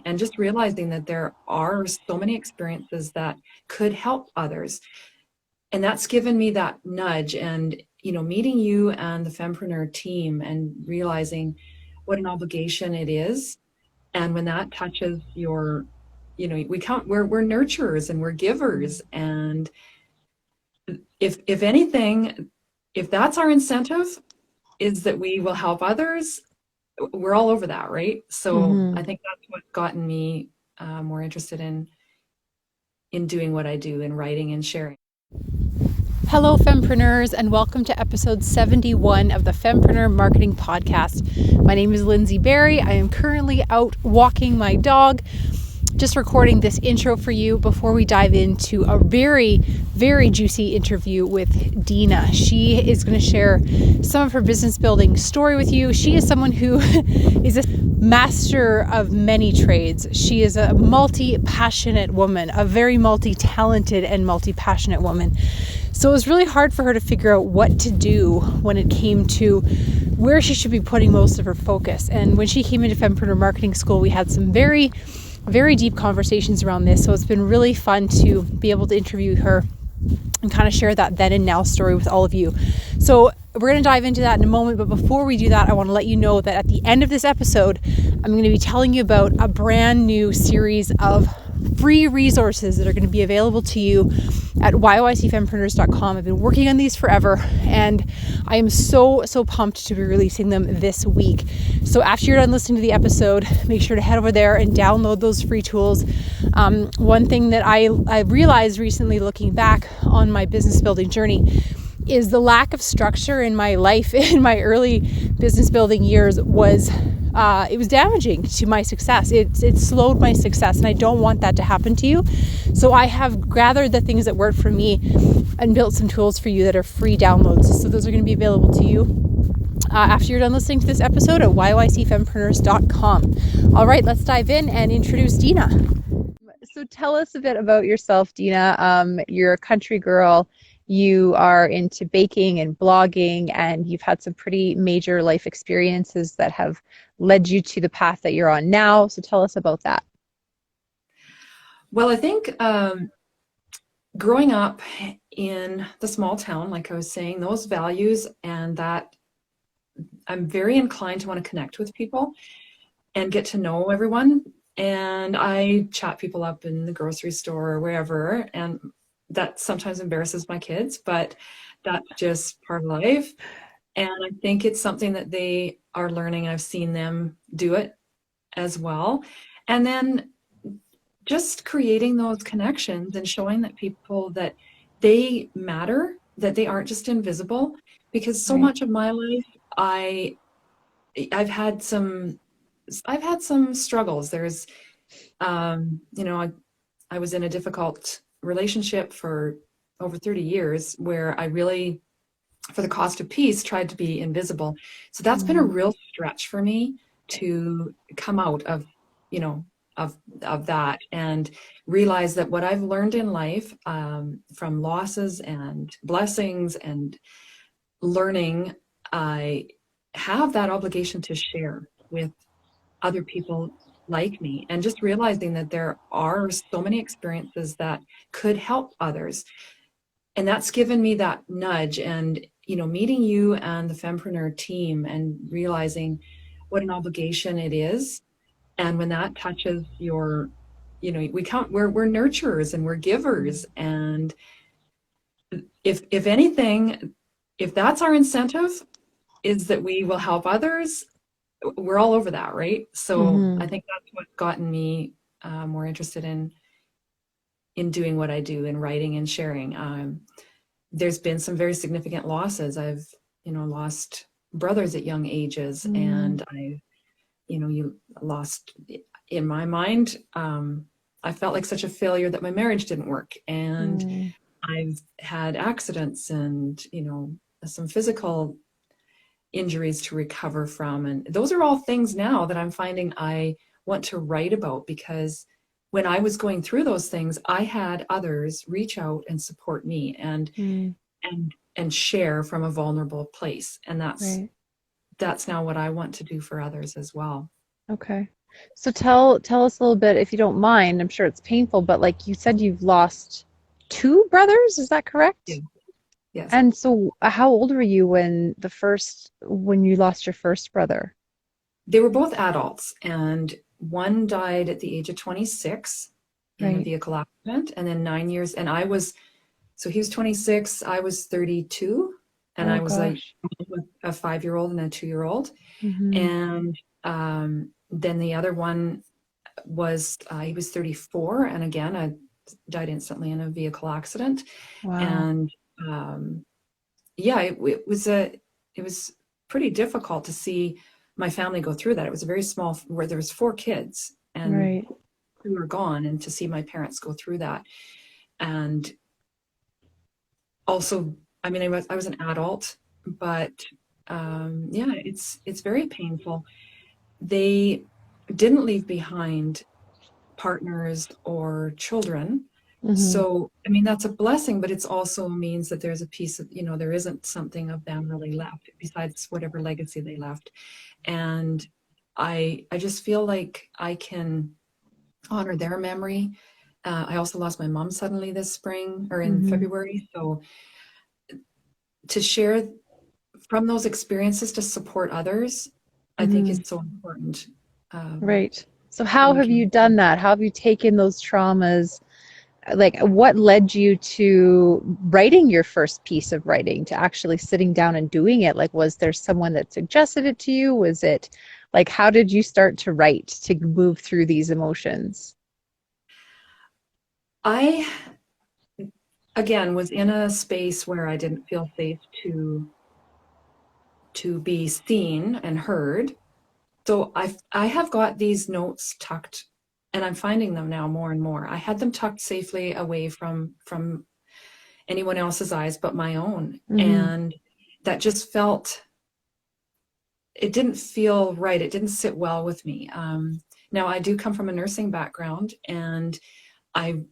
and just realizing that there are so many experiences that could help others. And that's given me that nudge. And, meeting you and the Fempreneur team and realizing what an obligation it is. And when that touches your, we're nurturers and we're givers. And if anything, if that's our incentive, is that we will help others, we're all over that, right? So Mm-hmm. I think that's what's gotten me more interested in doing what I do, in writing and sharing. Hello, Fempreneurs, and welcome to episode 71 of the Fempreneur Marketing Podcast. My name is Lyndsie Barry. I am currently out walking my dog, just recording this intro for you before we dive into a very, very juicy interview with Deena. She is going to share some of her business building story with you. She is someone who is a master of many trades. She is a multi-passionate woman, a very multi-talented and multi-passionate woman. So it was really hard for her to figure out what to do when it came to where she should be putting most of her focus. And when she came into Fempreneur Marketing School, we had some very, very deep conversations around this. So it's been really fun to be able to interview her and kind of share that then and now story with all of you. So we're going to dive into that in a moment. But before we do that, I want to let you know that at the end of this episode, I'm going to be telling you about a brand new series of free resources that are going to be available to you at yoicfempreneurs.com. I've been working on these forever, and I am so pumped to be releasing them this week. So after you're done listening to the episode, make sure to head over there and download those free tools. One thing that I realized recently, looking back on my business building journey, is the lack of structure in my life in my early business building years was it was damaging to my success. It slowed my success, and I don't want that to happen to you. So I have gathered the things that work for me and built some tools for you that are free downloads. So those are going to be available to you after you're done listening to this episode at yoicfempreneurs.com. All right, let's dive in and introduce Deena. So tell us a bit about yourself, Deena. You're a country girl. You are into baking and blogging, and you've had some pretty major life experiences that have led you to the path that you're on now. So tell us about that. Well, I think growing up in the small town, like I was saying, those values and that I'm very inclined to want to connect with people and get to know everyone. And I chat people up in the grocery store or wherever. And that sometimes embarrasses my kids, but that's just part of life. And I think it's something that they are learning. I've seen them do it as well. And then just creating those connections and showing that people that they matter, that they aren't just invisible. Because so Right. much of my life, I I've had some I've had some struggles. There's I was in a difficult relationship for over 30 years where I really, for the cost of peace, tried to be invisible. So that's been a Mm, real stretch for me to come out of, you know, of that and realize that what I've learned in life, from losses and blessings and learning, I have that obligation to share with other people like me, and just realizing that there are so many experiences that could help others. And that's given me that nudge. And, meeting you and the Fempreneur team and realizing what an obligation it is. And when that touches your, we're nurturers and we're givers. And if anything, if that's our incentive, is that we will help others, we're all over that, right? So mm-hmm. I think that's what's gotten me more interested in doing what I do, in writing and sharing. There's been some very significant losses. I've, lost brothers at young ages, Mm, and you lost, in my mind, I felt like such a failure that my marriage didn't work, and mm, I've had accidents and, some physical injuries to recover from. And those are all things now that I'm finding I want to write about, because when I was going through those things, I had others reach out and support me mm, and share from a vulnerable place. And that's right. that's now what I want to do for others as well. Okay. So tell us a little bit, if you don't mind. I'm sure it's painful, but like you said, you've lost two brothers, is that Yeah. correct? Yes. And so how old were you when you lost your first brother? They were both adults, and one died at the age of 26 in a Right. vehicle accident, and then 9 years. And so he was 26, I was 32, and Oh I was gosh. a 5-year-old and a 2-year-old. Mm-hmm. And then the other one he was 34, and again, I died instantly in a vehicle accident. Wow. And um, yeah, it was pretty difficult to see my family go through that. It was a very small, where there was 4 kids and Right. 2 were gone, and to see my parents go through that. And also, I mean, I was an adult, but yeah, it's very painful. They didn't leave behind partners or children. Mm-hmm. So, I mean, that's a blessing, but it's also means that there's a piece of, there isn't something of them really left besides whatever legacy they left. And I just feel like I can honor their memory. I also lost my mom suddenly this spring or in Mm-hmm. February. So to share from those experiences to support others, I think Mm-hmm. is so important. Um, Right. So when how we have you can. done that? How have you taken those traumas? Like, what led you to writing your first piece of writing, to actually sitting down and doing it? Like, was there someone that suggested it to you? Was it like, how did you start to write to move through these emotions? I again was in a space where I didn't feel safe to be seen and heard. So I have got these notes tucked, and I'm finding them now more and more. I had them tucked safely away from anyone else's eyes but my own, Mm-hmm. and that just felt, it didn't feel right. It didn't sit well with me. Now I do come from a nursing background, and I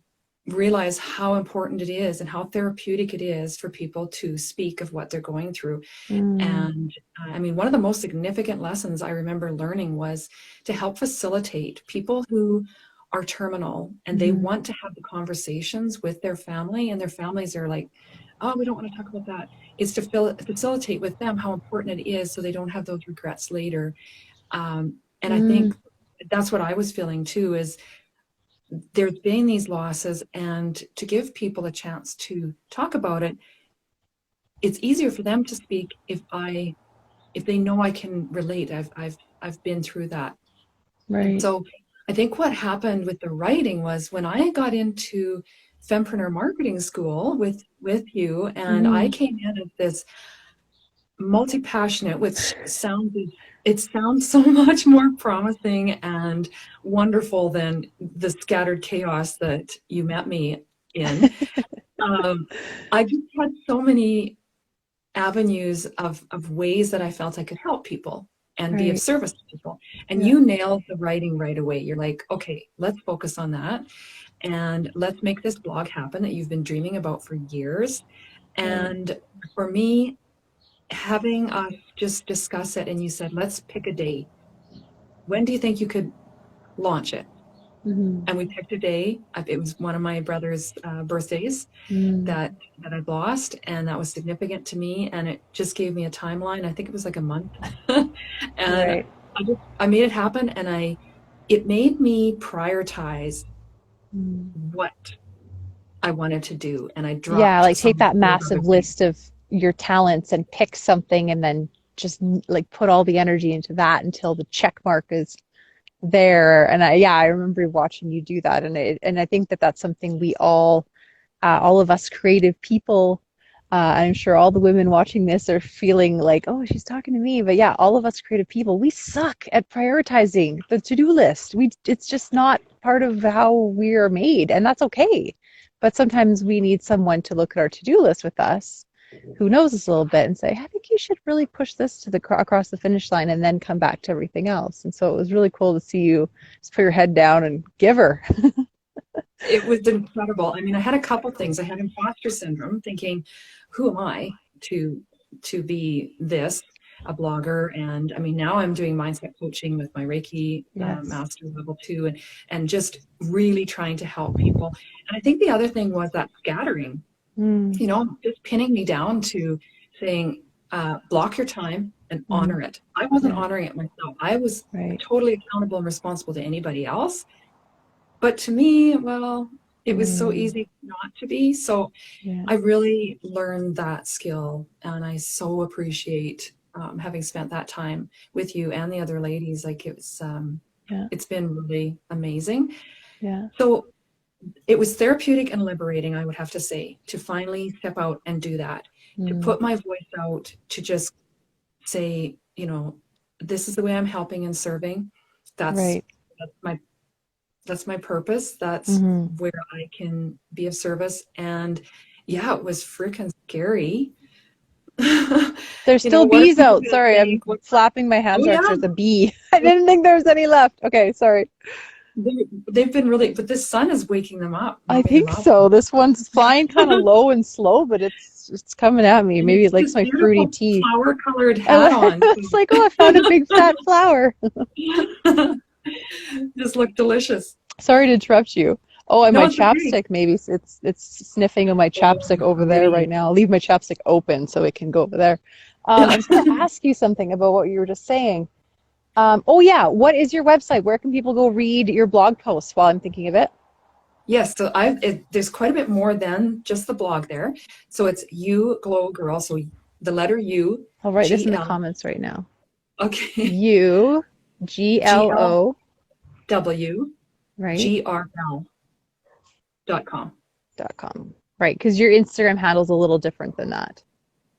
realize how important it is and how therapeutic it is for people to speak of what they're going through. Mm, And I mean, one of the most significant lessons I remember learning was to help facilitate people who are terminal and they mm-hmm. want to have the conversations with their family, and their families are like, oh, we don't want to talk about that. Is to facilitate with them how important it is so they don't have those regrets later. And I Mm, think that's what I was feeling too, is there's been these losses, and to give people a chance to talk about it, it's easier for them to speak if they know I can relate. I've been through that. And right. so I think what happened with the writing was when I got into fempreneur marketing school with you, and I Mm, came in as this multi-passionate, which sounds so much more promising and wonderful than the scattered chaos that you met me in. Um, I just had so many avenues of ways that I felt I could help people and be of right. service to people. And Yeah. you nailed the writing right away. You're like, okay, let's focus on that, and let's make this blog happen that you've been dreaming about for years. Right. And for me, having us just discuss it, and you said, let's pick a day. When do you think you could launch it? Mm-hmm. And we picked a day. It was one of my brother's birthdays Mm, that I've lost, and that was significant to me. And it just gave me a timeline. I think it was like a month, and right. I made it happen. And it made me prioritize Mm. what I wanted to do, and I Yeah, dropped like take some that of those other massive things. list of your talents and pick something and then just like put all the energy into that until the check mark is there. And yeah, I remember watching you do that. And I think that that's something we all of us creative people, I'm sure all the women watching this are feeling like, oh, she's talking to me. But yeah, all of us creative people, we suck at prioritizing the to-do list. It's just not part of how we're made, and that's okay. But sometimes we need someone to look at our to-do list with us who knows us a little bit and say, I think you should really push this to the across the finish line and then come back to everything else. And so it was really cool to see you just put your head down and give her. It was incredible. I mean, I had a couple things. I had imposter syndrome, thinking, who am I to be this? a blogger. And I mean, now I'm doing mindset coaching with my Reiki Yes. master level 2, and just really trying to help people. And I think the other thing was that scattering, you know, just pinning me down to saying, block your time and honor it. I wasn't honoring it myself. I was totally accountable and responsible to anybody else. But to me, well, it was so easy not to be. So I really learned that skill, and I so appreciate having spent that time with you and the other ladies. Like it's been really amazing. Yeah. So it was therapeutic and liberating, I would have to say, to finally step out and do that, to put my voice out, to just say, you know, this is the way I'm helping and serving. That's my purpose. That's where I can be of service. And yeah, it was freaking scary. There's still bees out. Sorry, I'm flapping my hands out. There's a bee. I didn't think there was any left. Okay, sorry. They've been really, but this sun is waking them up. I think so. This one's flying kind of low and slow, but it's coming at me. Maybe it likes my fruity tea. Flower-colored hat on. It's like, oh, I found a big fat flower. Just look delicious. Sorry to interrupt you. Oh, and my chapstick, maybe it's sniffing on my chapstick over there right now. I'll leave my chapstick open so it can go over there. I was going to ask you something about what you were just saying. Oh yeah, what is your website? Where can people go read your blog posts while I'm thinking of it? Yes, so there's quite a bit more than just the blog there. So it's You Glow Girl, so the letter U. I'll write this in the comments right now. Okay. U GLO W right GRL.com. Right, because your Instagram handle's a little different than that.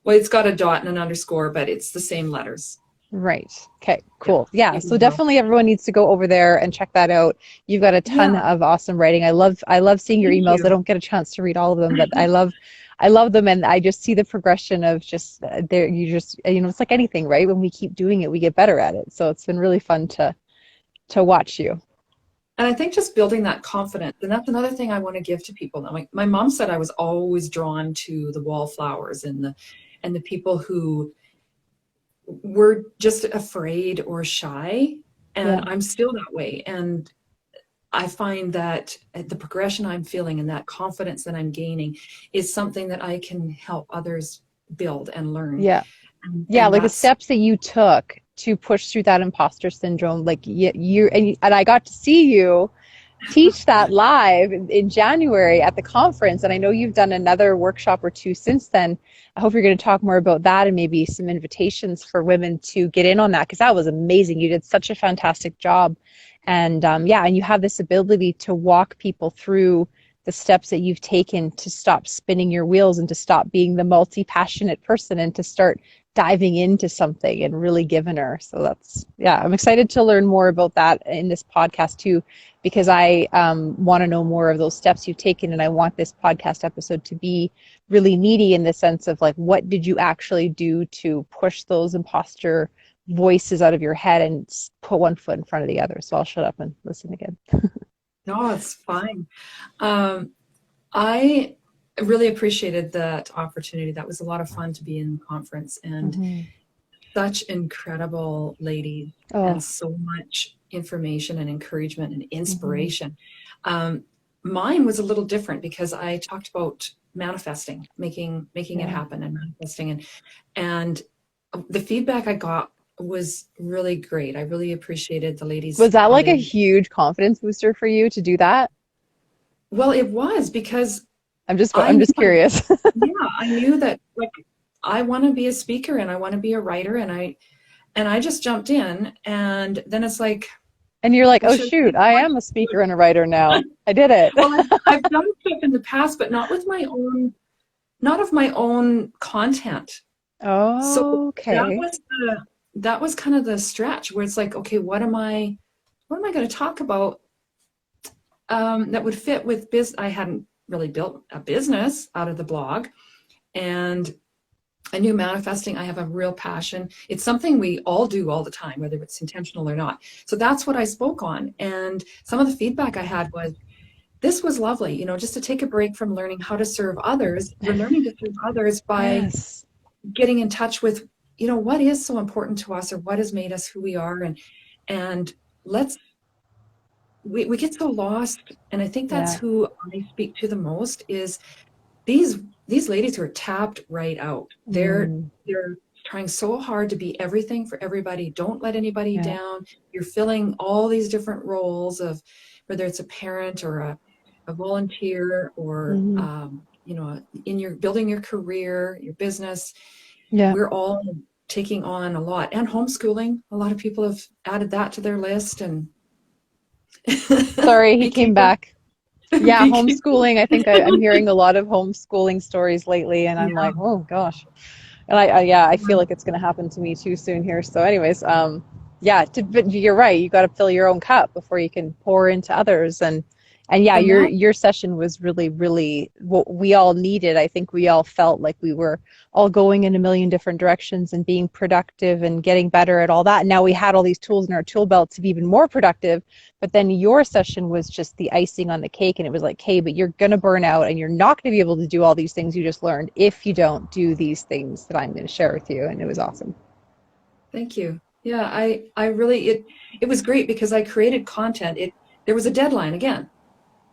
Well, it's got a dot and an underscore, but it's the same letters. Right. Okay, cool. Yeah. So definitely everyone needs to go over there and check that out. You've got a ton of awesome writing. I love seeing your emails. I don't get a chance to read all of them, but I love them, and I just see the progression of just there. You just, you know, it's like anything, right? When we keep doing it, we get better at it. So it's been really fun to watch you. And I think just building that confidence, and that's another thing I want to give to people. Now, my mom said I was always drawn to the wallflowers and the people who were just afraid or shy, and I'm still that way. And I find that the progression I'm feeling and that confidence that I'm gaining is something that I can help others build and learn. And like the steps that you took to push through that imposter syndrome, like and I got to see you teach that live in January at the conference, and I know you've done another workshop or two since then. I hope you're going to talk more about that and maybe some invitations for women to get in on that, because that was amazing. You did such a fantastic job, and and you have this ability to walk people through the steps that you've taken to stop spinning your wheels and to stop being the multi-passionate person and to start diving into something and really giving her. So that's, I'm excited to learn more about that in this podcast too, because I want to know more of those steps you've taken. And I want this podcast episode to be really meaty in the sense of like, what did you actually do to push those imposter voices out of your head and put one foot in front of the other? So I'll shut up and listen again. No, it's fine. I really appreciated that opportunity. That was a lot of fun to be in the conference, and such incredible ladies and so much information and encouragement and inspiration. Mine was a little different because I talked about manifesting, making it happen and manifesting, and the feedback I got was really great. I really appreciated the ladies. Was that like a huge confidence booster for you to do that? Well, it was, because I'm just curious. I knew that, like, I want to be a speaker and I want to be a writer, and I just jumped in, and then it's like, and you're like, oh shoot, I am a speaker and a writer now. I did it. Well, I've done stuff in the past, but not of my own content. Oh, so okay. That was kind of the stretch where it's like, okay, what am I going to talk about that would fit with business? I hadn't really built a business out of the blog, and I knew manifesting, I have a real passion. It's something we all do all the time, whether it's intentional or not. So that's what I spoke on. And some of the feedback I had was, this was lovely, you know, just to take a break from learning how to serve others. We're learning to serve others by getting in touch with, what is so important to us, or what has made us who we are, and let's we get so lost. And I think that's Yeah. who I speak to the most, is these these ladies who are tapped right out. Mm. They're trying so hard to be everything for everybody. Don't let anybody Yeah. down. You're filling all these different roles of, whether it's a parent or a volunteer, or Hmm. in your building your career, your business. Yeah. We're all taking on a lot, and homeschooling. A lot of people have added that to their list, and Sorry, he came beekeeper, back. Yeah, beekeeper. homeschooling. I think I'm hearing a lot of homeschooling stories lately, and I'm like, Yeah. oh gosh. And yeah, I feel like it's going to happen to me too soon here. So, anyways, yeah, but you're right. You got to fill your own cup before you can pour into others. And yeah, And that your session was really, really what we all needed. I think we all felt like we were all going in a million different directions and being productive and getting better at all that. And now we had all these tools in our tool belt to be even more productive. But then your session was just the icing on the cake, and it was like, hey, but you're gonna burn out, and you're not gonna be able to do all these things you just learned if you don't do these things that I'm gonna share with you. And it was awesome. Thank you. Yeah, I really, it was great because I created content. There was a deadline again,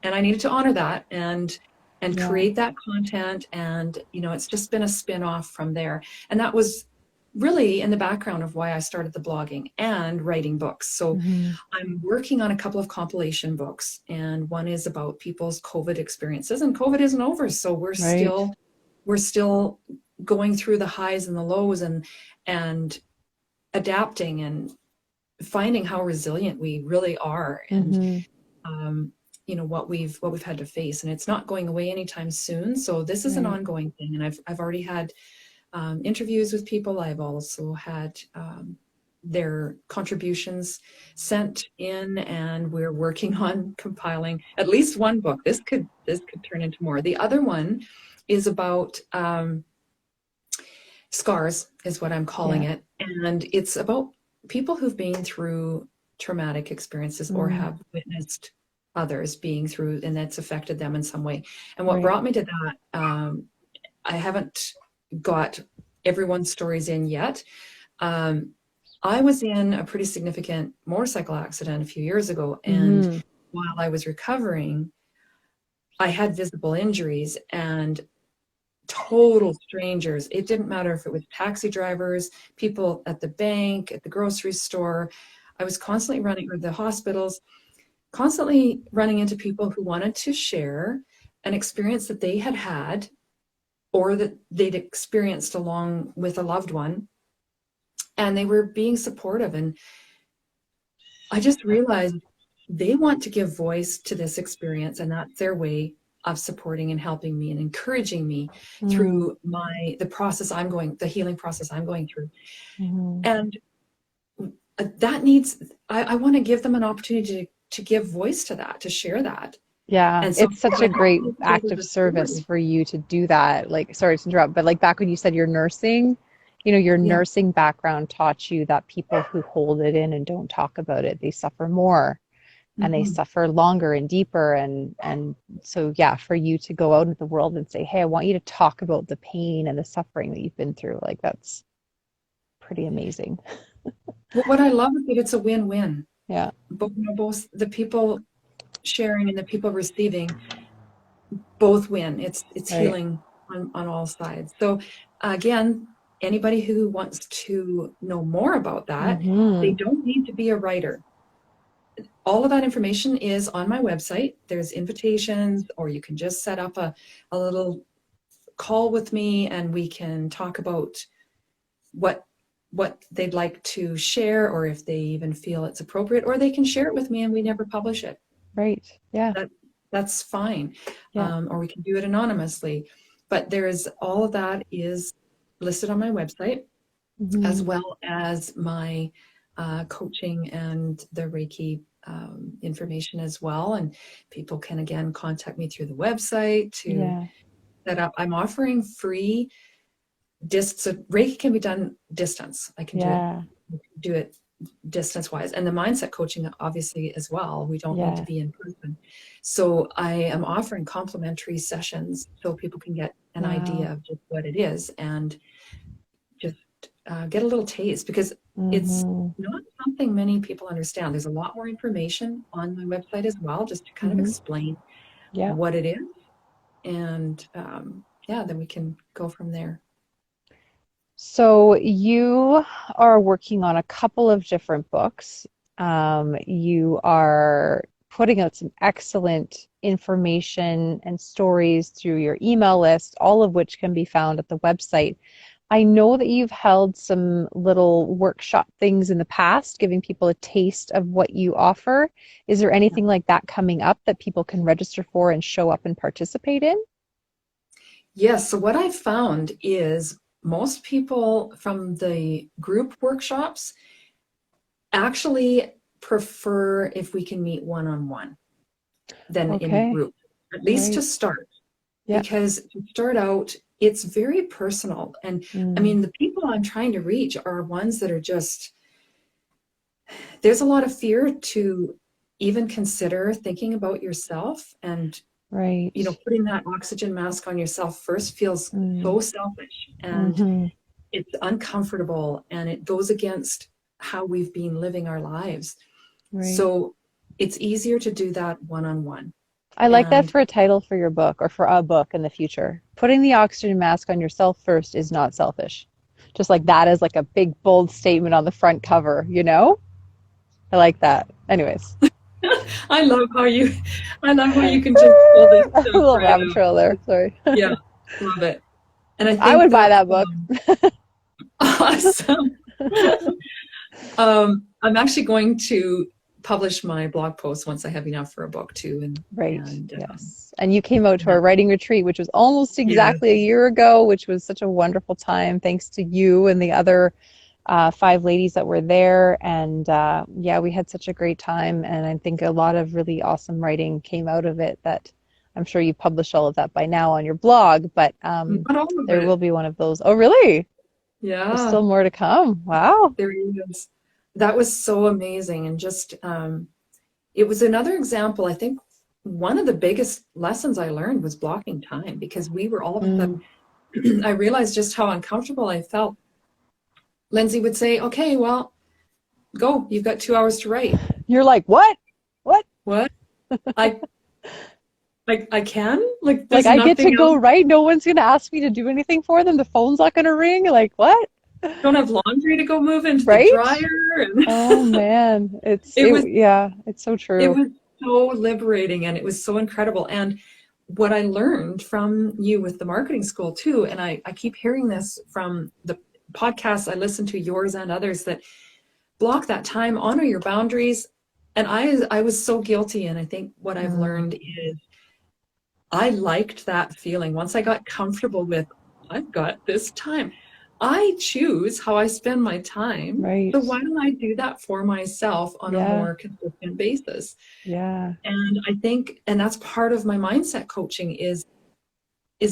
and I needed to honor that, and Yeah. create that content. And it's just been a spin-off from there. And that was really in the background of why I started the blogging and writing books. So Hmm. I'm working on a couple of compilation books, and one is about people's COVID experiences. And COVID isn't over, so Right. we're still going through the highs and the lows, and adapting, and finding how resilient we really are, and Hmm. um, what we've had to face. And it's not going away anytime soon. So this is an Right. ongoing thing. And I've already had interviews with people. I've also had their contributions sent in, and we're working on compiling at least one book. This could turn into more. The other one is about scars, is what I'm calling Yeah. it. And it's about people who've been through traumatic experiences, or Mm. have witnessed others being through, and that's affected them in some way. And what Right. brought me to that, I haven't got everyone's stories in yet. Um, I was in a pretty significant motorcycle accident a few years ago, and Hmm. while I was recovering, I had visible injuries, and total strangers. It didn't matter if it was taxi drivers, people at the bank, at the grocery store. I was constantly running, or the hospitals, constantly running into people who wanted to share an experience that they had had, or that they'd experienced along with a loved one. And they were being supportive. And I just realized they want to give voice to this experience, and that's their way of supporting and helping me and encouraging me Mm. through the healing process I'm going through. Hmm. And that needs, I want to give them an opportunity to give voice to that, to share that. Yeah, And so it's such I a help great put act together of the service story. for you to do that. Like, sorry to interrupt, but like back when you said your nursing, your Yeah. nursing background taught you that people who hold it in and don't talk about it, they suffer more and they Mhm. suffer longer and deeper. And so yeah, for you to go out into the world and say, hey, I want you to talk about the pain and the suffering that you've been through, like that's pretty amazing. Well, what I love is that it's a win-win. Yeah, Both the people sharing and the people receiving both win. It's right. healing on all sides. So again, anybody who wants to know more about that, they Hmm. don't need to be a writer. All of that information is on my website. There's invitations, or you can just set up a little call with me, and we can talk about what what they'd like to share, or if they even feel it's appropriate, or they can share it with me and we never publish it. Right. Yeah. That that's fine. Yeah. Or we can do it anonymously. But there's all of that is listed on my website, as Hmm. well as my coaching and the Reiki information as well. And people can again contact me through the website to Yeah. set up. I'm offering free so Reiki can be done distance. I can Yeah. do it distance wise, and the mindset coaching obviously as well. We don't need to Yeah. be in person. So I am offering complimentary sessions so people can get an idea Wow. of just what it is, and just get a little taste, because it's Mm-hmm. not something many people understand. There's a lot more information on my website as well, just to kind of Mm-hmm. explain Yeah. what it is. And yeah, then we can go from there. So you are working on a couple of different books. You are putting out some excellent information and stories through your email list, all of which can be found at the website. I know that you've held some little workshop things in the past, giving people a taste of what you offer. Is there anything like that coming up that people can register for and show up and participate in? Yes, so what I found is most people from the group workshops actually prefer if we can meet one-on-one than in Okay, group, at least to right. start. Yeah. Because to start out, it's very personal. And I Mm, mean, the people I'm trying to reach are ones that are just, there's a lot of fear to even consider thinking about yourself. And, right. putting that oxygen mask on yourself first feels Mm, so selfish, and mm-hmm. it's uncomfortable, and it goes against how we've been living our lives. Right. So it's easier to do that one-on-one. I like that And for a title for your book or for a book in the future. Putting the oxygen mask on yourself first is not selfish. Just like that is like a big bold statement on the front cover, you know? I like that. Anyways, I love how you, I love how you can just pull this a stuff little right rabbit out. trail there. Sorry. Yeah, love it. And I I think would buy that that book. awesome. I'm actually going to publish my blog post once I have enough for a book too, and Right. and Yes. And you came out to yeah, our writing retreat, which was almost yeah. exactly a year ago, which was such a wonderful time, thanks to you and the other five ladies that were there. And yeah, we had such a great time. And I think a lot of really awesome writing came out of it that I'm sure you published all of that by now on your blog, but Not all of there will it. be one of those. Oh, really? There's Yeah, still more to come. Wow. there is. That was so amazing, and just it was another example. I think one of the biggest lessons I learned was blocking time, because we were all of a Mm. sudden, I realized just how uncomfortable I felt. Lyndsie would say, "Okay, well, go. You've got 2 hours to write." You're like, what? What? What? I I can? Like, Like there's I get to nothing go else. right? No one's gonna ask me to do anything for them. The phone's not gonna ring. Like what? Don't have laundry to go move into the Right? dryer. And Oh man, it was yeah, it's so it true. was so liberating, and it was so incredible. And what I learned from you with the marketing school too, and I keep hearing this from the podcasts I listen to, yours and others, that block that time, honor your boundaries. And I was so guilty. And I think what I've Mm, learned is I liked that feeling. Once I got comfortable with, I've got this time, I choose how I spend my time. So right. why don't I do that for myself on a Yeah, more consistent basis? yeah, And I think, and that's part of my mindset coaching, is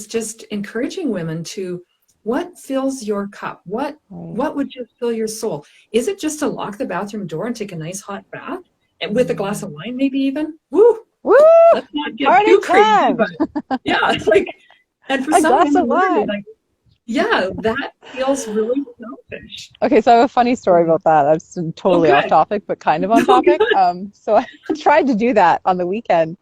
just encouraging women to, what fills your cup? right. What would just fill your soul? Is it just to lock the bathroom door and take a nice hot bath? And with a glass of Mm. wine, maybe even? Woo! Woo! Let's not get Party too crazy, time! but yeah, it's like, and for A some glass of women, literally, wine. like, yeah, that feels really selfish. Okay, so I have a funny story about that. That's Oh, totally off good. topic, but kind of on Oh, topic. good. So I tried to do that on the weekend.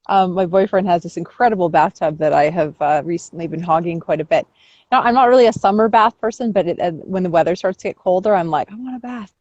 My boyfriend has this incredible bathtub that I have recently been hogging quite a bit. Now, I'm not really a summer bath person, but when the weather starts to get colder, I'm like, I want a bath.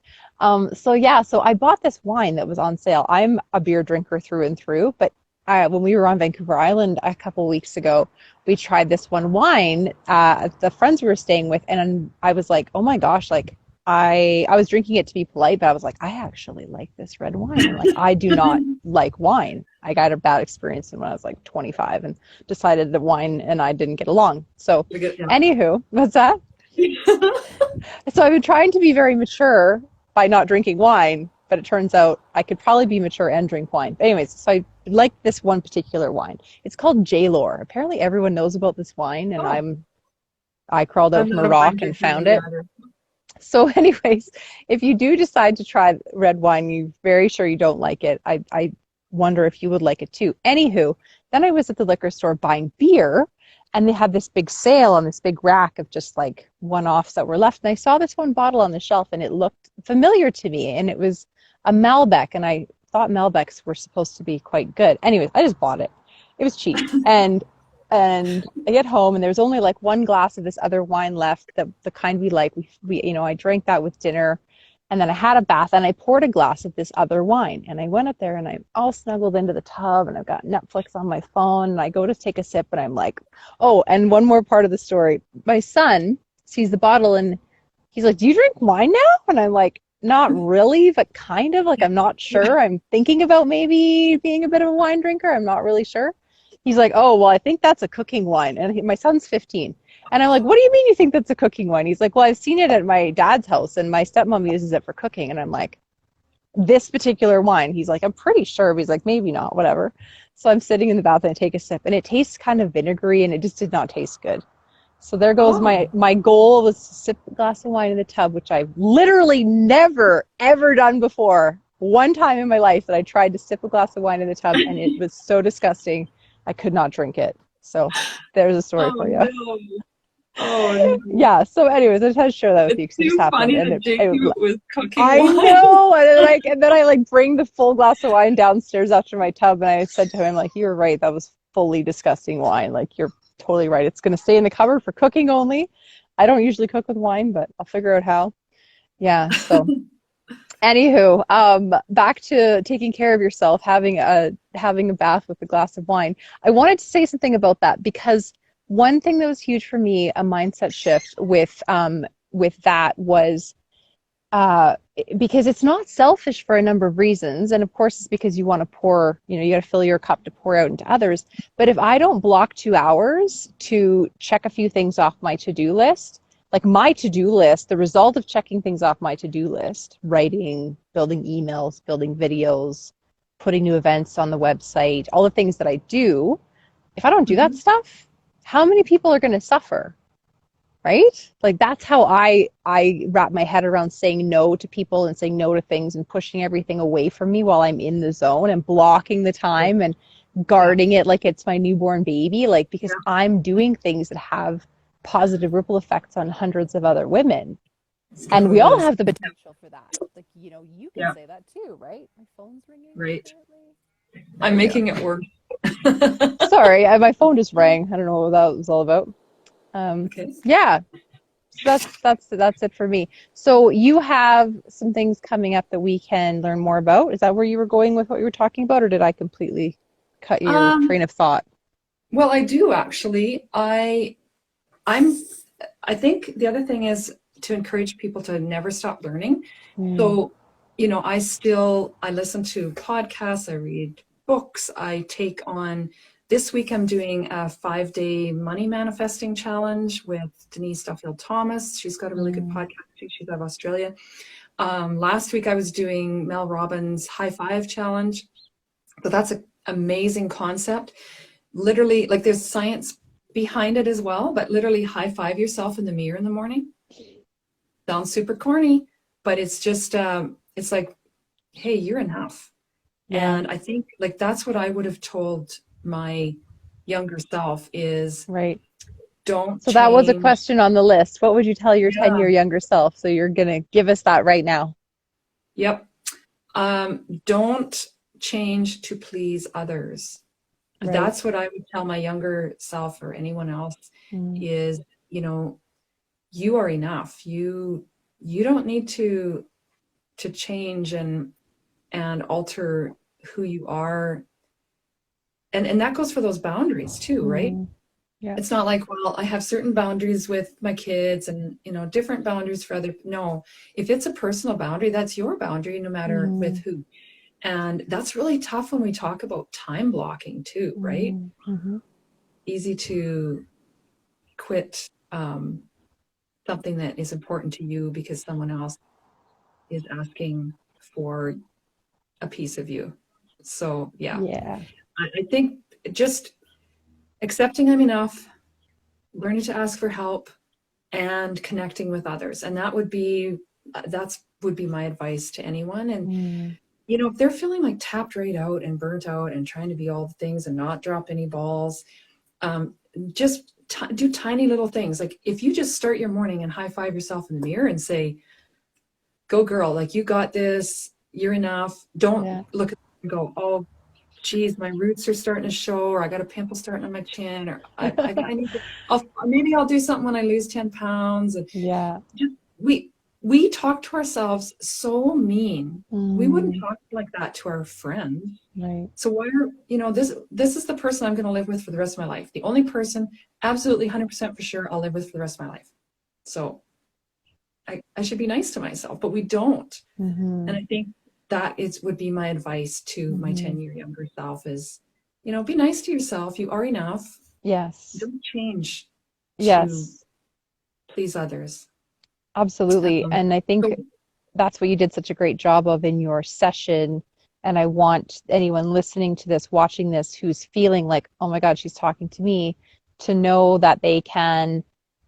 So yeah, so I bought this wine that was on sale. I'm a beer drinker through and through, but when we were on Vancouver Island a couple weeks ago, we tried this one wine, the friends we were staying with, and I was like, oh my gosh, like I was drinking it to be polite, but I was like, I actually like this red wine. And like I do not like wine. I got a bad experience when I was like 25 and decided that wine and I didn't get along. So We get, anywho, what's that? yeah. So I've been trying to be very mature by not drinking wine, but it turns out I could probably be mature and drink wine. But anyways, so I like this one particular wine. It's called J-Lore. Apparently everyone knows about this wine, and Oh, I crawled out I'm from not a a wine rock and drinker found it. either. So anyways, if you do decide to try red wine, you're very sure you don't like it. I wonder if you would like it too. Anywho, then I was at the liquor store buying beer, And they had this big sale on this big rack of just like one-offs that were left. And I saw this one bottle on the shelf and it looked familiar to me. And it was a Malbec. And I thought Malbecs were supposed to be quite good. Anyways, I just bought it. It was cheap. And I get home and there was only like one glass of this other wine left, the kind we like. We I drank that with dinner. And then I had a bath and I poured a glass of this other wine. And I went up there and I'm all snuggled into the tub and I've got Netflix on my phone. And I go to take a sip and I'm like, oh, and one more part of the story. My son sees the bottle and he's like, do you drink wine now? And I'm like, not really, but kind of. Like, I'm not sure. I'm thinking about maybe being a bit of a wine drinker. I'm not really sure. He's like, oh, well, I think that's a cooking wine. And my son's 15. And I'm like, what do you mean you think that's a cooking wine? He's like, well, I've seen it at my dad's house and my stepmom uses it for cooking. And I'm like, this particular wine? He's like, I'm pretty sure. But he's like, maybe not, whatever. So I'm sitting in the bath and I take a sip and it tastes kind of vinegary and it just did not taste good. So there goes my goal was to sip a glass of wine in the tub, which I've literally never, ever done before. One time in my life that I tried to sip a glass of wine in the tub and it was so disgusting, I could not drink it. So there's a story for you. No. Oh, yeah. So, anyways, I just had to share that with you because it just happened. And it was cooking I wine. know, and then I bring the full glass of wine downstairs after my tub, and I said to him like, "You were right. That was fully disgusting wine. Like, you're totally right. It's going to stay in the cupboard for cooking only. I don't usually cook with wine, but I'll figure out how." Yeah. So, anywho, back to taking care of yourself, having a bath with a glass of wine. I wanted to say something about that because one thing that was huge for me, a mindset shift with that was because it's not selfish for a number of reasons. And of course, it's because you want to pour, you got to fill your cup to pour out into others. But if I don't block 2 hours to check a few things off my to-do list, like my to-do list, the result of checking things off my to-do list, writing, building emails, building videos, putting new events on the website, all the things that I do, if I don't do that stuff, how many people are going to suffer, right? Like that's how I wrap my head around saying no to people and saying no to things and pushing everything away from me while I'm in the zone and blocking the time and guarding it like it's my newborn baby, like because I'm doing things that have positive ripple effects on hundreds of other women. And we all have the potential for that. Like, you can say that too, right? My phone's ringing. Right. I'm making it work. Sorry, my phone just rang. I don't know what that was all about. Okay. Yeah, so that's it for me. So you have some things coming up that we can learn more about. Is that where you were going with what you were talking about, or did I completely cut your train of thought? Well, I do actually. I think the other thing is to encourage people to never stop learning. So, I listen to podcasts, I read books, I take on, this week I'm doing a 5-day money manifesting challenge with Denise Duffield-Thomas. She's got a really good podcast. She's out of Australia. Last week I was doing Mel Robbins' High Five Challenge. So that's an amazing concept. Literally, like there's science behind it as well, but literally high five yourself in the mirror in the morning. Sounds super corny, but it's just, it's like, hey, you're enough. Yeah. And I think like that's what I would have told my younger self is right. Don't So change. That was a question on the list. What would you tell your 10-year younger self? So you're going to give us that right now. Yep. Don't change to please others. Right. That's what I would tell my younger self or anyone else is, you are enough. You don't need to change and alter who you are. And that goes for those boundaries too, right? Yeah. It's not like, well, I have certain boundaries with my kids and, different boundaries for other. No, if it's a personal boundary, that's your boundary, no matter with who. And that's really tough when we talk about time blocking too, right? Mm-hmm. Easy to quit something that is important to you because someone else is asking for a piece of you. So yeah. I think just accepting I'm enough, learning to ask for help, and connecting with others. And that would be my advice to anyone. And if they're feeling like tapped right out and burnt out and trying to be all the things and not drop any balls, just do tiny little things. Like if you just start your morning and high five yourself in the mirror and say, go girl, like you got this, you're enough. Don't look at and go, oh, geez, my roots are starting to show, or I got a pimple starting on my chin, or I need to, maybe I'll do something when I lose 10 pounds. And just, we talk to ourselves so mean. We wouldn't talk like that to our friends. Right. So why are, this is the person I'm going to live with for the rest of my life. The only person, absolutely 100% for sure, I'll live with for the rest of my life. So I should be nice to myself, but we don't. And I think that would be my advice to my 10-year younger self is, be nice to yourself. You are enough. Yes. Don't change to please others. Absolutely. And I think that's what you did such a great job of in your session. And I want anyone listening to this, watching this, who's feeling like, oh my God, she's talking to me, to know that they can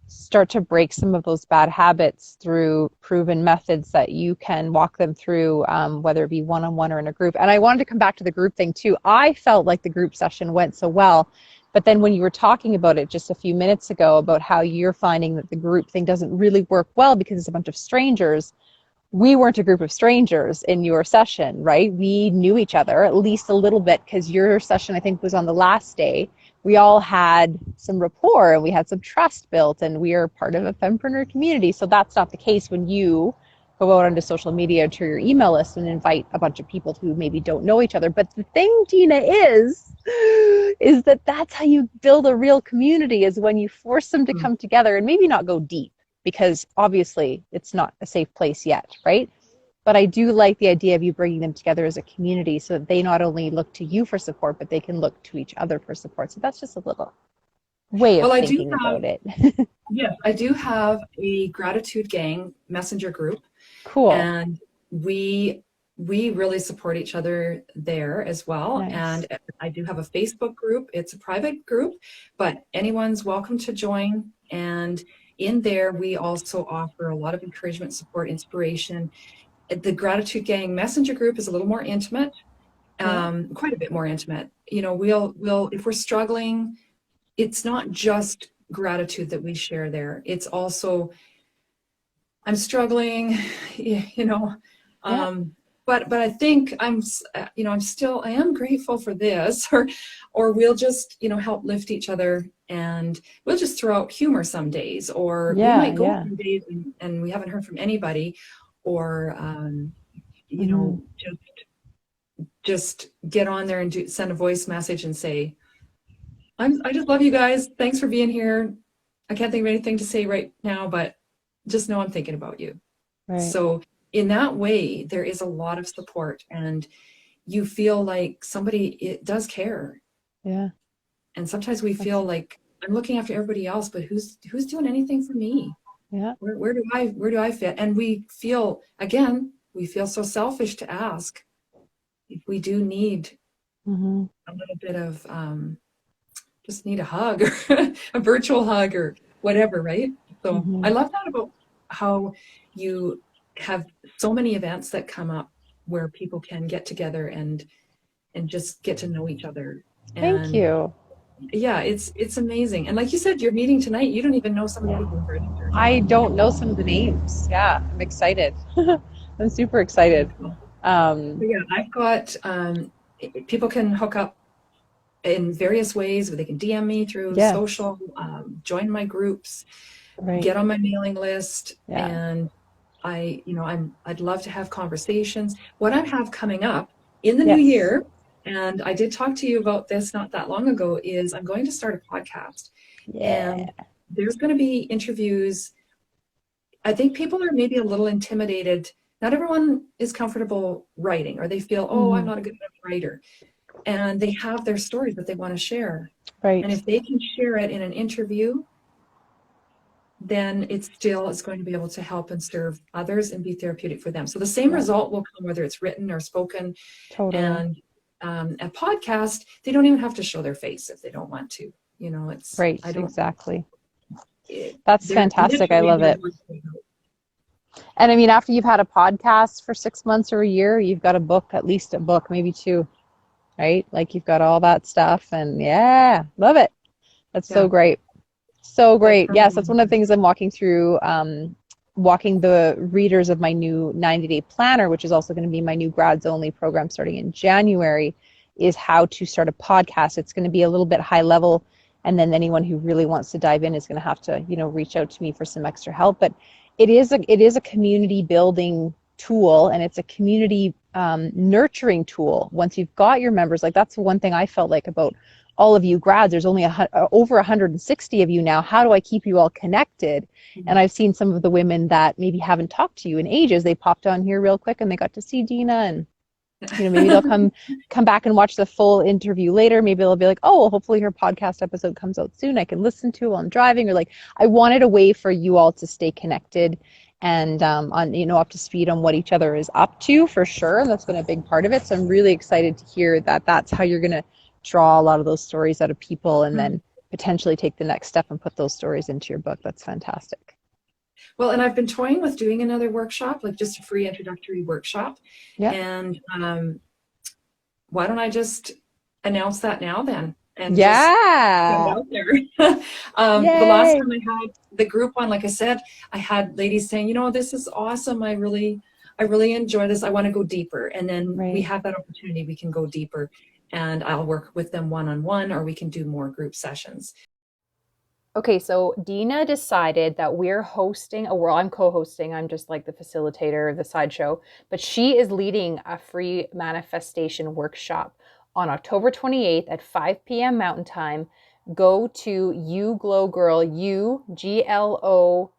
start to break some of those bad habits through proven methods that you can walk them through, whether it be one-on-one or in a group. And I wanted to come back to the group thing too. I felt like the group session went so well, but then when you were talking about it just a few minutes ago about how you're finding that the group thing doesn't really work well because it's a bunch of strangers, we weren't a group of strangers in your session, right? We knew each other at least a little bit because your session, I think, was on the last day. We all had some rapport and we had some trust built, and we are part of a fempreneur community. So that's not the case when you go out onto social media to your email list and invite a bunch of people who maybe don't know each other. But the thing, Deena, is that that's how you build a real community, is when you force them to come together and maybe not go deep, because obviously it's not a safe place yet, right? But I do like the idea of you bringing them together as a community so that they not only look to you for support, but they can look to each other for support. So that's just a little way of thinking about it. Yes, I do have a gratitude gang messenger group. Cool. And we really support each other there as well. Nice. And I do have a Facebook group. It's a private group, but anyone's welcome to join. And in there, we also offer a lot of encouragement, support, inspiration. The Gratitude Gang Messenger group is a little more intimate, quite a bit more intimate. We'll if we're struggling, it's not just gratitude that we share there. It's also, I'm struggling, but I think I am grateful for this, or we'll just, help lift each other, and we'll just throw out humor some days, or we might go some days and we haven't heard from anybody, or, just get on there and send a voice message and say, I just love you guys. Thanks for being here. I can't think of anything to say right now, but just know I'm thinking about you. Right. So in that way, there is a lot of support, and you feel like somebody does care. Yeah. And sometimes we feel like I'm looking after everybody else, but who's doing anything for me? Yeah. Where do I fit? And we feel so selfish to ask if we do need a little bit of just need a hug, or a virtual hug, or whatever, right? So I love that about how you have so many events that come up where people can get together and just get to know each other. Thank you. Yeah, it's amazing. And like you said, you're meeting tonight. You don't even know some of the people who are. I don't know some of the names. Yeah, I'm excited. I'm super excited. I've got people can hook up in various ways. They can DM me through social, join my groups, get on my mailing list, and I'd love to have conversations. What I have coming up in the new year, and I did talk to you about this not that long ago, is I'm going to start a podcast. And there's going to be interviews. I think people are maybe a little intimidated. Not everyone is comfortable writing, or they feel, I'm not a good enough writer. And they have their stories that they want to share. Right. And if they can share it in an interview, then it's going to be able to help and serve others and be therapeutic for them. So the same result will come whether it's written or spoken. Totally. And a podcast, they don't even have to show their face if they don't want to. It's right. Exactly. That's fantastic. I love it. And I mean, after you've had a podcast for 6 months or a year, you've got a book, at least a book, maybe two, right? Like you've got all that stuff, and love it. That's so Yeah. great. So Like great. for Yes, that's me. one of the things I'm walking through, walking the readers of my new 90-day planner, which is also going to be my new grads only program starting in January, is how to start a podcast. It's going to be a little bit high level, and then anyone who really wants to dive in is going to have to, reach out to me for some extra help. But it is a community building tool, and it's a community nurturing tool. Once you've got your members, like that's one thing I felt like about all of you grads. There's only over 160 of you now. How do I keep you all connected? And I've seen some of the women that maybe haven't talked to you in ages. They popped on here real quick and they got to see Deena, and maybe they'll come back and watch the full interview later. Maybe they'll be like, oh, well, hopefully her podcast episode comes out soon. I can listen to it while I'm driving. Or like, I wanted a way for you all to stay connected and on up to speed on what each other is up to, for sure. And that's been a big part of it. So I'm really excited to hear that that's how you're going to draw a lot of those stories out of people, and then potentially take the next step and put those stories into your book. That's fantastic. Well, and I've been toying with doing another workshop, like just a free introductory workshop. Yeah. And why don't I just announce that now then? And just put it Yeah. out there. The last Yay. time I had the group one, like I said, I had ladies saying, this is awesome. I really enjoy this. I want to go deeper. And then we Right. have that opportunity. We can go deeper, and I'll work with them one-on-one, or we can do more group sessions. Okay, so Deena decided that we're hosting, well, I'm co-hosting, I'm just like the facilitator of the sideshow, but she is leading a free manifestation workshop on October 28th at 5 p.m. Mountain Time. Go to You Glow Girl, UGLOGRL.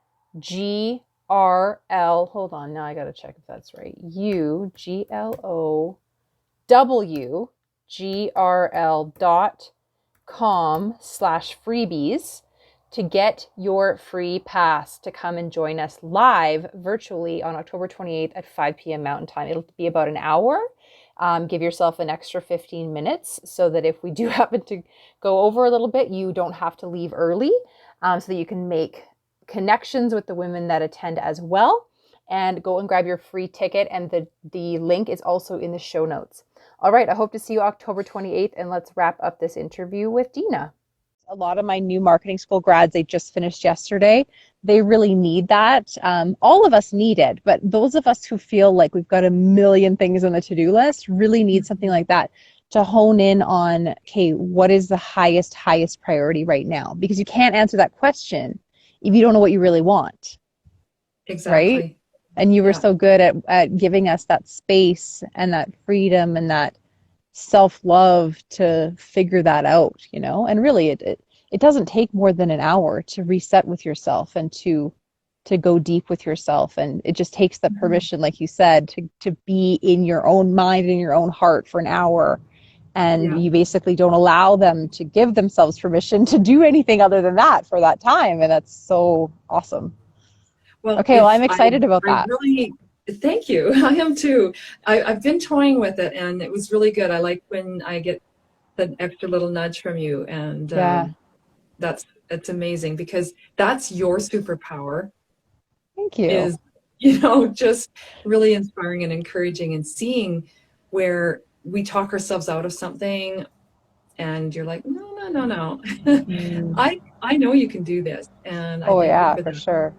Hold on, now I gotta check if that's right. UGLOWGRL.com/freebies to get your free pass to come and join us live virtually on October 28th at 5 p.m. Mountain Time. It'll be about an hour. Give yourself an extra 15 minutes so that if we do happen to go over a little bit, you don't have to leave early, so that you can make connections with the women that attend as well. And go and grab your free ticket, and the link is also in the show notes. All right, I hope to see you October 28th, and let's wrap up this interview with Deena. A lot of my new marketing school grads, they just finished yesterday. They really need that. All of us need it, but those of us who feel like we've got a million things on the to-do list really need something like that to hone in on, okay, what is the highest priority right now? Because you can't answer that question if you don't know what you really want, right? Exactly. And you were Yeah. so good at giving us that space and that freedom and that self-love to figure that out, and really it doesn't take more than an hour to reset with yourself and to go deep with yourself. And it just takes the permission, like you said, to be in your own mind and your own heart for an hour. And Yeah. you basically don't allow them to give themselves permission to do anything other than that for that time. And that's so awesome. Well, Okay, well, I'm excited about I that. really, thank you. I am too. I've been toying with it, and it was really good. I like when I get the extra little nudge from you, and Yeah, it's amazing, because that's your superpower, thank you. is, just really inspiring and encouraging, and seeing where we talk ourselves out of something, and you're like, no, no, no, no. Mm. I know you can do this, and I Oh thank you yeah, for for that. sure.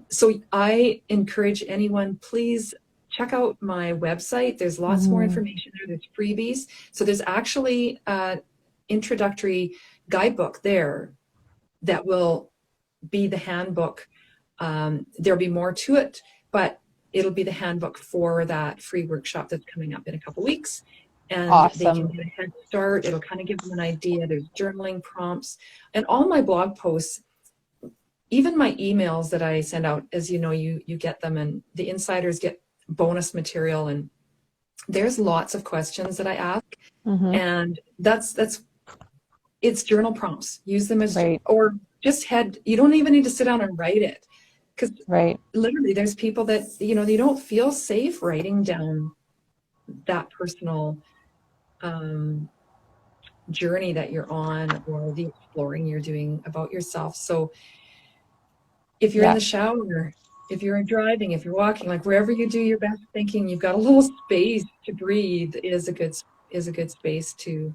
So I encourage anyone, please check out my website. There's lots more Mm-hmm. information there. There's freebies. So there's actually an introductory guidebook there that will be the handbook. There'll be more to it, but it'll be the handbook for that free workshop that's coming up in a couple weeks. And they can Awesome. get a head start. It'll kind of give them an idea. There's journaling prompts, and all my blog posts, even my emails that I send out, as you know, you get them, and the insiders get bonus material, and there's lots of questions that I ask, Mm-hmm. and it's journal prompts. Use them as, Right, or just you don't even need to sit down and write it, because right. literally there's people that, they don't feel safe writing down that personal journey that you're on, or the exploring you're doing about yourself. So if you're in Yeah, the shower, if you're driving, if you're walking, like wherever you do your best thinking, you've got a little space to breathe, is a good space to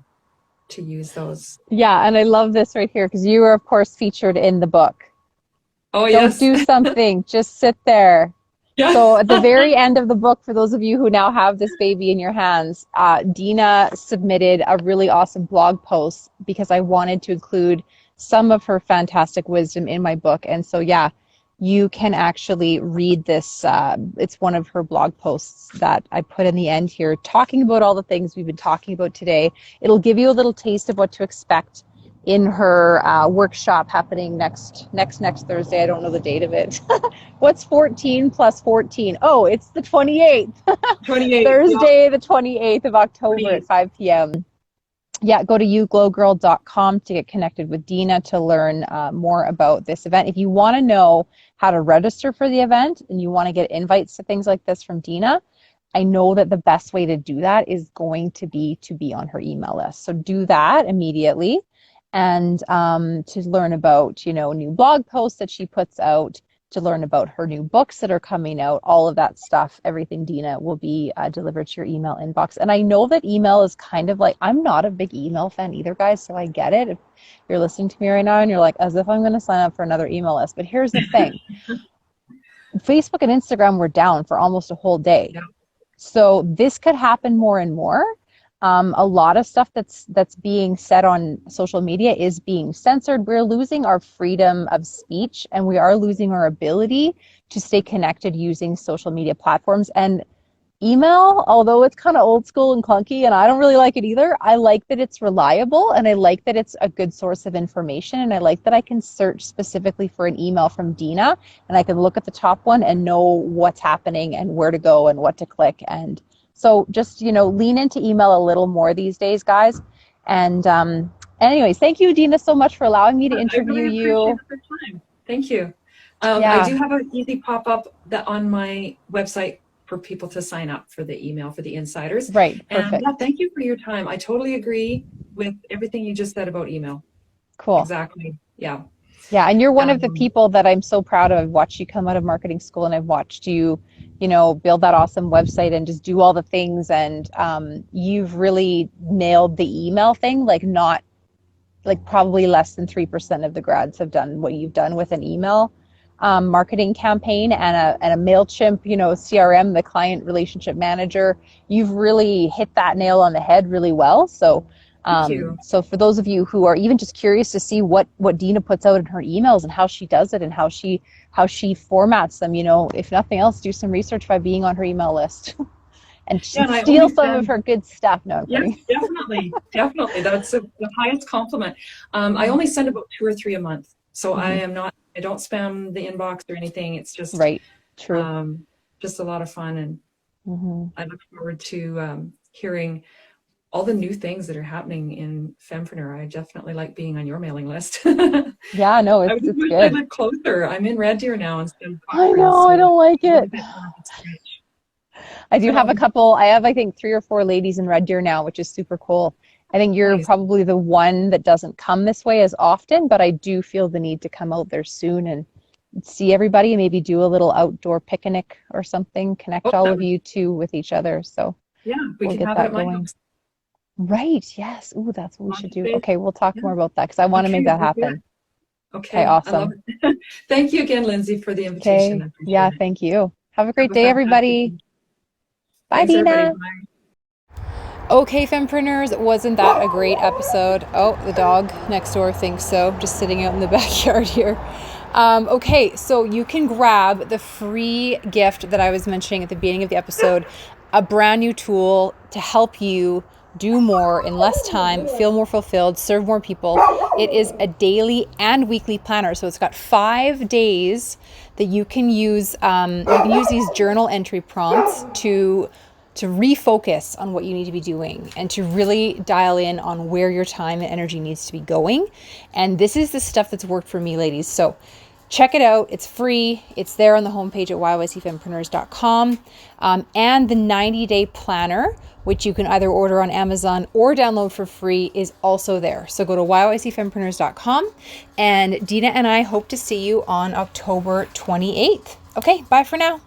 to use those. Yeah, and I love this right here because you were, of course, featured in the book. Oh, Don't yes. do something, just sit there. Yeah. So at the very end of the book, for those of you who now have this baby in your hands, Deena submitted a really awesome blog post because I wanted to include some of her fantastic wisdom in my book. And so, yeah, you can actually read this. It's one of her blog posts that I put in the end here, talking about all the things we've been talking about today. It'll give you a little taste of what to expect in her workshop happening next Thursday. I don't know the date of it. What's 14 plus 14? Oh, it's the 28th. 28. Thursday, the 28th of October at 5 p.m. Yeah, go to youglowgirl.com to get connected with Deena to learn more about this event. If you want to know how to register for the event and you want to get invites to things like this from Deena, I know that the best way to do that is going to be on her email list. So do that immediately. And to learn about, new blog posts that she puts out, to learn about her new books that are coming out, all of that stuff, everything, Deena, will be delivered to your email inbox. And I know that email is kind of like, I'm not a big email fan either, guys, so I get it. If you're listening to me right now and you're like, as if I'm going to sign up for another email list. But here's the thing. Facebook and Instagram were down for almost a whole day. Yeah. So this could happen more and more. A lot of stuff that's being said on social media is being censored. We're losing our freedom of speech, and we are losing our ability to stay connected using social media platforms. And email, although it's kind of old school and clunky, and I don't really like it either, I like that it's reliable, and I like that it's a good source of information, and I like that I can search specifically for an email from Deena, and I can look at the top one and know what's happening and where to go and what to click. And so just, lean into email a little more these days, guys. And anyways, thank you, Deena, so much for allowing me to interview you. The time. Thank you. Yeah. I do have an easy pop-up that on my website for people to sign up for the email for the insiders. Right. Perfect. And yeah, thank you for your time. I totally agree with everything you just said about email. Cool. Exactly. Yeah. Yeah, and you're one of the people that I'm so proud of. I've watched you come out of marketing school, and I've watched you, build that awesome website and just do all the things. And you've really nailed the email thing, probably less than 3% of the grads have done what you've done with an email marketing campaign and a MailChimp, CRM, the client relationship manager. You've really hit that nail on the head really well. So so for those of you who are even just curious to see what Deena puts out in her emails and how she does it and how she formats them, if nothing else, do some research by being on her email list and steal some of her good stuff. No, yeah, definitely. That's the highest compliment. I only send about 2 or 3 a month, so I don't spam the inbox or anything. It's just right. True. Just a lot of fun, and I look forward to hearing all the new things that are happening in Fempreneur. I definitely like being on your mailing list. Yeah, no, it's good. I live closer. I'm in Red Deer now instead of Cochrane, I know, so I don't like it. I do have a couple. I have, I think, 3 or 4 ladies in Red Deer now, which is super cool. I think you're probably the one that doesn't come this way as often, but I do feel the need to come out there soon and see everybody and maybe do a little outdoor picnic or something, connect all of you two with each other. So yeah, we'll can get have that it at my going. house. Right. Yes. Ooh, that's what we should do. Okay. We'll talk more about that because I want to make that happen. Okay. Awesome. I love it. Thank you again, Lyndsie, for the invitation. Okay. Yeah. Thank you. Have a great day, everybody. Bye, Deena. Okay, Fempreneurs, wasn't that a great episode? Oh, the dog next door thinks so, just sitting out in the backyard here. Okay, so you can grab the free gift that I was mentioning at the beginning of the episode, a brand new tool to help you do more in less time, feel more fulfilled, serve more people. It is a daily and weekly planner. So it's got 5 days that you can use. You can use these journal entry prompts to refocus on what you need to be doing and to really dial in on where your time and energy needs to be going. And this is the stuff that's worked for me, ladies. So check it out. It's free. It's there on the homepage at yycfempreneurs.com. And the 90-day planner, which you can either order on Amazon or download for free, is also there. So go to yycfempreneurs.com, and Deena and I hope to see you on October 28th. Okay, bye for now.